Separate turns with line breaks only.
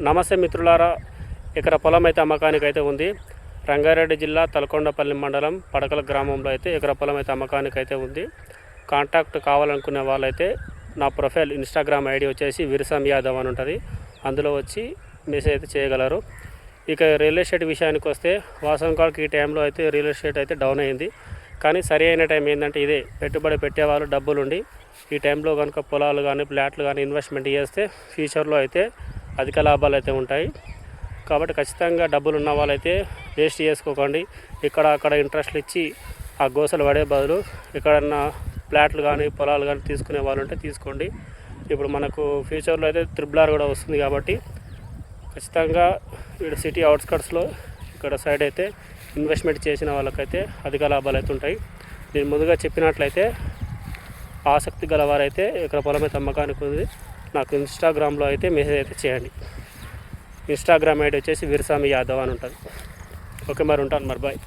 నమస్తే మిత్రులారా, ఎకరా పొలం అయితే అమ్మకానికి అయితే ఉంది. రంగారెడ్డి జిల్లా తలకొండపల్లి మండలం పడకల గ్రామంలో అయితే ఎకరా పొలం అయితే అమ్మకానికి అయితే ఉంది. కాంటాక్ట్ కావాలనుకునే వాళ్ళైతే నా ప్రొఫైల్ ఇన్స్టాగ్రామ్ ఐడి వచ్చేసి విరసం యాదవ్ అని ఉంటుంది, అందులో వచ్చి మెసేజ్ అయితే చేయగలరు. ఇక రియల్ ఎస్టేట్ విషయానికి వస్తే వాసంకాలకి ఈ టైంలో అయితే రియల్ ఎస్టేట్ అయితే డౌన్ అయింది. కానీ సరి అయిన టైం ఏంటంటే ఇదే, పెట్టుబడి పెట్టేవాళ్ళు డబ్బులుండి ఈ టైంలో కనుక పొలాలు కానీ ప్లాట్లు కానీ ఇన్వెస్ట్మెంట్ చేస్తే ఫ్యూచర్లో అయితే అధిక లాభాలు అయితే ఉంటాయి. కాబట్టి ఖచ్చితంగా డబ్బులు ఉన్న వాళ్ళైతే వేస్ట్ చేసుకోకండి. ఇక్కడ అక్కడ ఇంట్రెస్ట్లు ఇచ్చి ఆ గోసలు పడే బదులు ఎక్కడన్నా ప్లాట్లు కానీ పొలాలు కానీ తీసుకునే వాళ్ళు ఉంటే తీసుకోండి. ఇప్పుడు మనకు ఫ్యూచర్లో అయితే RRR కూడా వస్తుంది కాబట్టి ఖచ్చితంగా ఇక్కడ సిటీ అవుట్స్కట్స్లో ఇక్కడ సైడ్ అయితే ఇన్వెస్ట్మెంట్ చేసిన వాళ్ళకైతే అధిక లాభాలు అయితే ఉంటాయి. నేను ముందుగా చెప్పినట్లయితే ఆసక్తి గలవారైతే ఇక్కడ పొలం అయితే అమ్మకానికి ఉంది. నాకు ఇన్స్టాగ్రామ్లో అయితే మెసేజ్ అయితే చేయండి. ఇన్స్టాగ్రామ్ ఐడి వచ్చేసి విరసం యాదవ్ అని ఉంటుంది. ఓకే, మరి ఉంటాను, మరి బాయ్.